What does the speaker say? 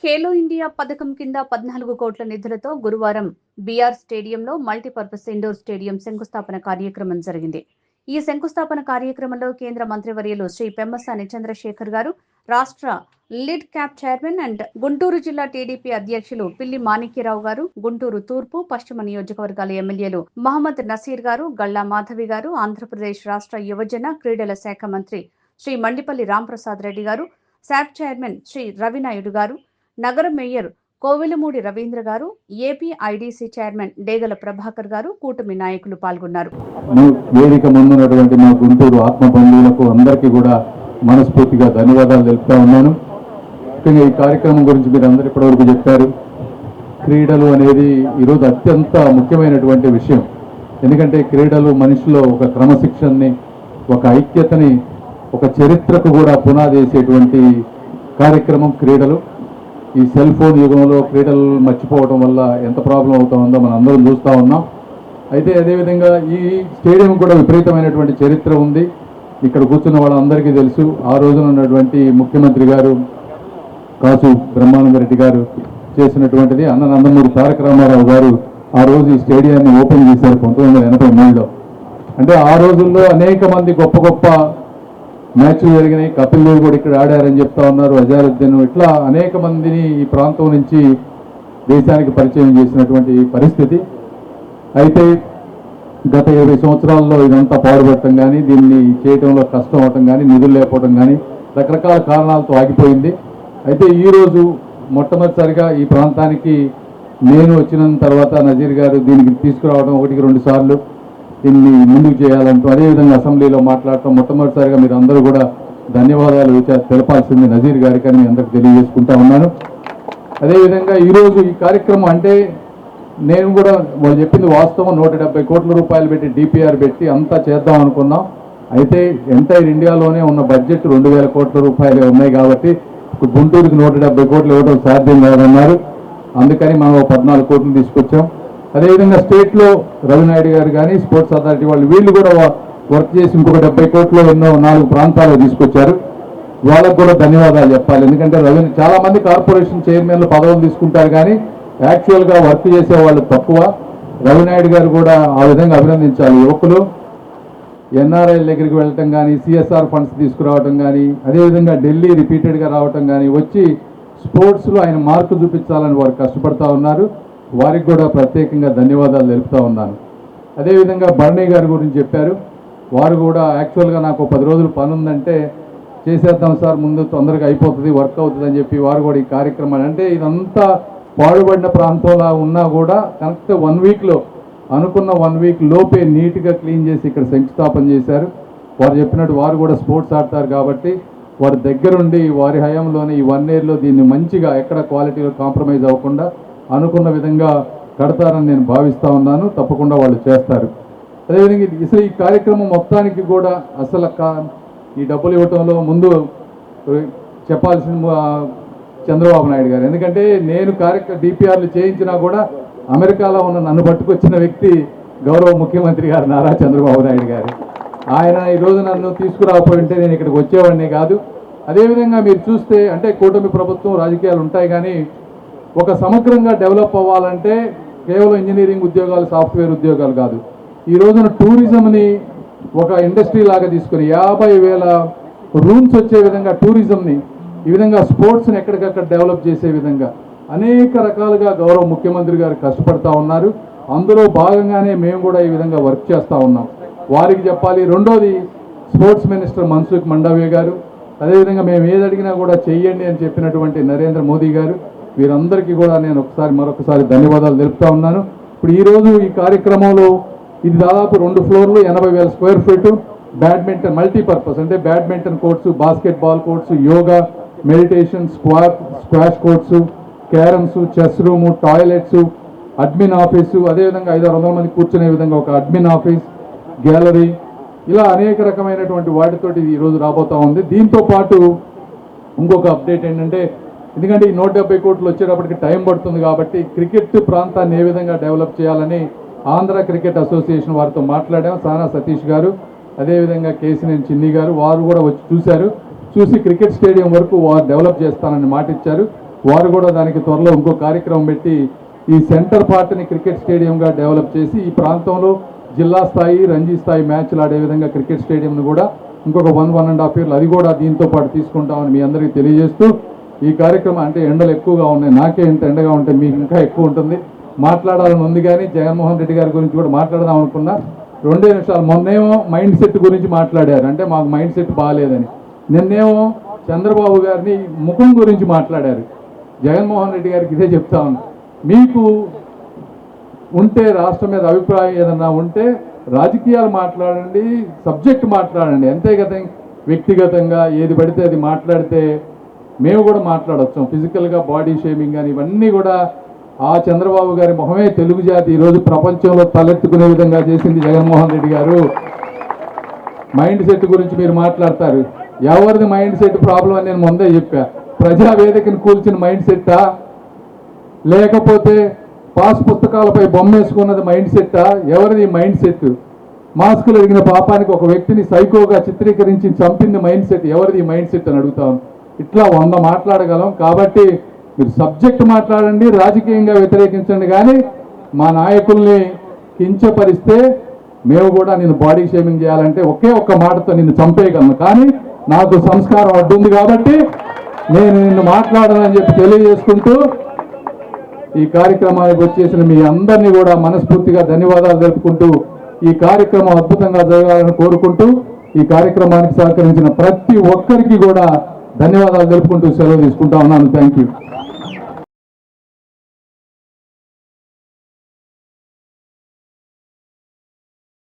Khelo India పథకం కింద 14 కోట్ల నిధులతో గురువారం బీఆర్ స్టేడియంలో మల్టీపర్పస్ ఇండోర్ స్టేడియం శంకుస్థాపన కార్యక్రమం జరిగింది. ఈ శంకుస్థాపన కార్యక్రమంలో కేంద్ర మంత్రివర్యులు శ్రీ పెమ్మసాని చంద్రశేఖర్ గారు, రాష్ట్ర lid cap chairman and Guntur జిల్లా టీడీపీ అధ్యక్షులు పిల్లి మాణిక్యరావు గారు, గుంటూరు తూర్పు, పశ్చిమ నియోజకవర్గాల ఎమ్మెల్యేలు మహమ్మద్ నసీర్ గారు, గల్లా మాధవి గారు, ఆంధ్రప్రదేశ్ రాష్ట్ర యువజన క్రీడల శాఖ మంత్రి శ్రీ మండిపల్లి రాంప్రసాద్ రెడ్డి గారు, శాప్ చైర్మన్ శ్రీ రవినాయుడు గారు, నగర మేయర్ కోవెలమూడి రవీంద్ర గారు, ఏపీ ఐడీసీ చైర్మన్ డేగల ప్రభాకర్ గారు, కూటమి నాయకులు పాల్గొన్నారు. వేదిక ముందున్నటువంటి మా గుంటూరు ఆత్మ బంధువులకు అందరికీ కూడా మనస్ఫూర్తిగా ధన్యవాదాలు తెలుపుతా ఉన్నాను. ముఖ్యంగా ఈ కార్యక్రమం గురించి మీరు అందరూ ఇప్పటివరకు చెప్పారు. క్రీడలు అనేది ఈరోజు అత్యంత ముఖ్యమైనటువంటి విషయం. ఎందుకంటే క్రీడలు మనిషిలో ఒక క్రమశిక్షణని, ఒక ఐక్యతని, ఒక చరిత్రకు కూడా పునాది వేసేటువంటి కార్యక్రమం క్రీడలు. ఈ సెల్ ఫోన్ యుగంలో క్రీడలు మర్చిపోవడం వల్ల ఎంత ప్రాబ్లం అవుతుందో మనం అందరం చూస్తూ ఉన్నాం. అయితే అదేవిధంగా ఈ స్టేడియం కూడా విపరీతమైనటువంటి చరిత్ర ఉంది. ఇక్కడ కూర్చున్న వాళ్ళందరికీ తెలుసు. ఆ రోజున ఉన్నటువంటి ముఖ్యమంత్రి గారు కాసు బ్రహ్మానందరెడ్డి గారు చేసినటువంటిది. అన్న నందమూరి తారక రామారావు గారు ఆ రోజు ఈ స్టేడియాన్ని ఓపెన్ చేశారు 1983లో. అంటే ఆ రోజుల్లో అనేక మంది గొప్ప గొప్ప మ్యాచ్లు జరిగినాయి. కపిల్ దేవ్ కూడా ఇక్కడ ఆడారని చెప్తా ఉన్నారు, అజారుద్దీన్, ఇట్లా అనేక మందిని ఈ ప్రాంతం నుంచి దేశానికి పరిచయం చేసినటువంటి పరిస్థితి. అయితే గత 20 సంవత్సరాల్లో ఇదంతా పాడుపడటం కానీ, దీన్ని చేయడంలో కష్టం అవటం కానీ, నిధులు లేకపోవడం కానీ రకరకాల కారణాలతో ఆగిపోయింది. అయితే ఈరోజు మొట్టమొదటిసారిగా ఈ ప్రాంతానికి నేను వచ్చిన తర్వాత నజీర్ గారు దీనికి తీసుకురావడం 1-2 సార్లు దీన్ని ముందుకు చేయాలంటూ, అదేవిధంగా అసెంబ్లీలో మాట్లాడటం మొట్టమొదటిసారిగా మీరు అందరూ కూడా ధన్యవాదాలు తెలపాల్సింది నజీర్ గారికి అని మీ అందరికి తెలియజేసుకుంటా ఉన్నాను. అదేవిధంగా ఈరోజు ఈ కార్యక్రమం అంటే నేను కూడా వాళ్ళు చెప్పింది వాస్తవం. 170 కోట్ల రూపాయలు పెట్టి డిపిఆర్ పెట్టి అంతా చేద్దాం అనుకున్నాం. అయితే ఎంటైర్ ఇండియాలోనే ఉన్న బడ్జెట్ 2000 కోట్ల రూపాయలే ఉన్నాయి కాబట్టి గుంటూరుకి 170 కోట్లు ఇవ్వడం సాధ్యం కాదన్నారు. అందుకని మనం 14 కోట్లు తీసుకొచ్చాం. అదేవిధంగా స్టేట్లో రవినాయుడు గారు కానీ, స్పోర్ట్స్ అథారిటీ వాళ్ళు వీళ్ళు కూడా వర్క్ చేసి ఇంకొక 70 కోట్లు ఎన్నో 4 ప్రాంతాలు తీసుకొచ్చారు. వాళ్ళకు కూడా ధన్యవాదాలు చెప్పాలి. ఎందుకంటే చాలా మంది కార్పొరేషన్ చైర్మన్లు పదవులు తీసుకుంటారు కానీ యాక్చువల్గా వర్క్ చేసే వాళ్ళు తక్కువ. రవినాయుడు గారు కూడా ఆ విధంగా అభినందించాలి. యువకులు ఎన్ఆర్ఐల దగ్గరికి వెళ్ళటం కానీ, సిఎస్ఆర్ ఫండ్స్ తీసుకురావటం కానీ, అదేవిధంగా ఢిల్లీ రిపీటెడ్గా రావటం కానీ, వచ్చి స్పోర్ట్స్లో ఆయన మార్కు చూపించాలని వారు కష్టపడతా ఉన్నారు. వారికి కూడా ప్రత్యేకంగా ధన్యవాదాలు తెలుపుతా ఉన్నాను. అదేవిధంగా భరణి గారి గురించి చెప్పారు. వారు కూడా యాక్చువల్గా నాకు 10 రోజులు పని ఉందంటే చేసేద్దాం సార్, ముందు తొందరగా అయిపోతుంది, వర్క్ అవుతుంది అని చెప్పి వారు కూడా ఈ కార్యక్రమాన్ని, అంటే ఇదంతా పాడుబడిన ప్రాంతంలో ఉన్నా కూడా కరెక్ట్ 1 వీక్లో అనుకున్న 1 వీక్ లోపే నీట్గా క్లీన్ చేసి ఇక్కడ శంకుస్థాపన చేశారు. వారు చెప్పినట్టు వారు కూడా స్పోర్ట్స్ ఆడతారు కాబట్టి వారి దగ్గరుండి వారి హయాంలోనే ఈ 1 ఇయర్లో దీన్ని మంచిగా ఎక్కడ క్వాలిటీలో కాంప్రమైజ్ అవ్వకుండా అనుకున్న విధంగా కడతారని నేను భావిస్తూ ఉన్నాను. తప్పకుండా వాళ్ళు చేస్తారు. అదేవిధంగా అసలు ఈ కార్యక్రమం మొత్తానికి కూడా అసలు ఈ డబ్బులు ఇవ్వటంలో ముందు చెప్పాల్సిన చంద్రబాబు నాయుడు గారు. ఎందుకంటే నేను డిపిఆర్లు చేయించినా కూడా అమెరికాలో ఉన్న నన్ను పట్టుకొచ్చిన వ్యక్తి గౌరవ ముఖ్యమంత్రి గారు నారా చంద్రబాబు నాయుడు గారు. ఆయన ఈరోజు నన్ను తీసుకురాకపోయింటే నేను ఇక్కడికి వచ్చేవాడిని కాదు. అదేవిధంగా మీరు చూస్తే అంటే కూటమి ప్రభుత్వం రాజకీయాలు ఉంటాయి కానీ ఒక సమగ్రంగా డెవలప్ అవ్వాలంటే కేవలం ఇంజనీరింగ్ ఉద్యోగాలు, సాఫ్ట్వేర్ ఉద్యోగాలు కాదు. ఈ రోజున టూరిజంని ఒక ఇండస్ట్రీ లాగా తీసుకుని 50,000 రూమ్స్ వచ్చే విధంగా టూరిజంని, ఈ విధంగా స్పోర్ట్స్ని ఎక్కడికక్కడ డెవలప్ చేసే విధంగా అనేక రకాలుగా గౌరవ ముఖ్యమంత్రి గారు కష్టపడతా ఉన్నారు. అందులో భాగంగానే మేము కూడా ఈ విధంగా వర్క్ చేస్తూ ఉన్నాం. వారికి చెప్పాలి. రెండోది స్పోర్ట్స్ మినిస్టర్ మన్సుఖ్ మండవ్య గారు, అదేవిధంగా మేము ఏది అడిగినా కూడా చెయ్యండి అని చెప్పినటువంటి నరేంద్ర మోదీ గారు, వీరందరికీ కూడా నేను మరొకసారి ధన్యవాదాలు తెలుపుతా ఉన్నాను. ఇప్పుడు ఈరోజు ఈ కార్యక్రమంలో ఇది దాదాపు 2 ఫ్లోర్లు 80,000 స్క్వేర్ ఫీటు బ్యాడ్మింటన్ మల్టీపర్పస్, అంటే badminton courts, basketball courts, yoga, meditation, squash courts, carroms, chess room, toilets, admin office, అదేవిధంగా 500-600 మంది కూర్చునే విధంగా ఒక అడ్మిన్ ఆఫీస్, గ్యాలరీ, ఇలా అనేక రకమైనటువంటి వాటితోటి ఈరోజు రాబోతూ ఉంది. దీంతో పాటు ఇంకొక అప్డేట్ ఏంటంటే, ఎందుకంటే ఈ 170 కోట్లు వచ్చేటప్పటికి టైం పడుతుంది కాబట్టి క్రికెట్ ప్రాంతాన్ని ఏ విధంగా డెవలప్ చేయాలని ఆంధ్ర క్రికెట్ అసోసియేషన్ వారితో మాట్లాడాం. సానా సతీష్ గారు, అదేవిధంగా కేసినేని చిన్ని గారు, వారు కూడా వచ్చి చూశారు. చూసి క్రికెట్ స్టేడియం వరకు వారు డెవలప్ చేస్తానని మాట ఇచ్చారు. వారు కూడా దానికి త్వరలో ఇంకో కార్యక్రమం పెట్టి ఈ సెంటర్ పార్ట్ని క్రికెట్ స్టేడియంగా డెవలప్ చేసి ఈ ప్రాంతంలో జిల్లా స్థాయి రంజీ స్థాయి మ్యాచ్లు ఆడే విధంగా క్రికెట్ స్టేడియంను కూడా ఇంకొక 1.5 years అది కూడా దీంతో పాటు తీసుకుంటామని మీ అందరికీ తెలియజేస్తూ ఈ కార్యక్రమం అంటే ఎండలు ఎక్కువగా ఉన్నాయి, నాకే ఇంత ఎండగా ఉంటే మీకు ఇంకా ఎక్కువ ఉంటుంది, మాట్లాడాలని ఉంది. కానీ జగన్మోహన్ రెడ్డి గారి గురించి కూడా మాట్లాడదాం అనుకున్నా. 2 నిమిషాలు. మొన్నేమో మైండ్ సెట్ గురించి మాట్లాడారు, అంటే మాకు మైండ్ సెట్ బాగాలేదని. నిన్నేమో చంద్రబాబు గారిని ముఖం గురించి మాట్లాడారు. జగన్మోహన్ రెడ్డి గారికి ఇదే చెప్తా ఉన్నా, మీకు ఉంటే రాష్ట్రం మీద అభిప్రాయం ఏదన్నా ఉంటే రాజకీయాలు మాట్లాడండి, సబ్జెక్ట్ మాట్లాడండి, అంతేగత వ్యక్తిగతంగా ఏది పడితే అది మాట్లాడితే మేము కూడా మాట్లాడొచ్చాం. ఫిజికల్గా బాడీ షేమింగ్ కానీ ఇవన్నీ కూడా ఆ చంద్రబాబు గారి మొహమే తెలుగు జాతి ఈరోజు ప్రపంచంలో తలెత్తుకునే విధంగా చేసింది జగన్మోహన్ రెడ్డి గారు. మైండ్ సెట్ గురించి మీరు మాట్లాడతారు, ఎవరిది మైండ్ సెట్ ప్రాబ్లం అని నేను ముందే చెప్పా. ప్రజావేదికను కూల్చిన మైండ్ సెట్టా, లేకపోతే పాస్ పుస్తకాలపై బొమ్మేసుకున్నది మైండ్ సెట్టా? ఎవరిది మైండ్ సెట్? మాస్కులు ఎరిగిన పాపానికి ఒక వ్యక్తిని సైకోగా చిత్రీకరించి చంపింది మైండ్ సెట్, ఎవరిది మైండ్ సెట్ అని అడుగుతాను. ఇట్లా 100 మాట్లాడగలం. కాబట్టి మీరు సబ్జెక్ట్ మాట్లాడండి, రాజకీయంగా వ్యతిరేకించండి, కానీ మా నాయకుల్ని కించపరిస్తే మేము కూడా నిన్ను బాడీ షేమింగ్ చేయాలంటే ఒకే ఒక్క మాటతో నిన్ను చంపేయగలను. కానీ నాకు సంస్కారం అడ్డుంది కాబట్టి నేను నిన్ను మాట్లాడనని చెప్పి తెలియజేసుకుంటూ ఈ కార్యక్రమానికి వచ్చేసిన మీ అందరినీ కూడా మనస్ఫూర్తిగా ధన్యవాదాలు తెలుపుకుంటూ ఈ కార్యక్రమం అద్భుతంగా జరగాలని కోరుకుంటూ ఈ కార్యక్రమానికి సహకరించిన ప్రతి ఒక్కరికి కూడా ధన్యవాదాలు తెలుపుకుంటూ సెలవు తీసుకుంటా ఉన్నాను. Thank you.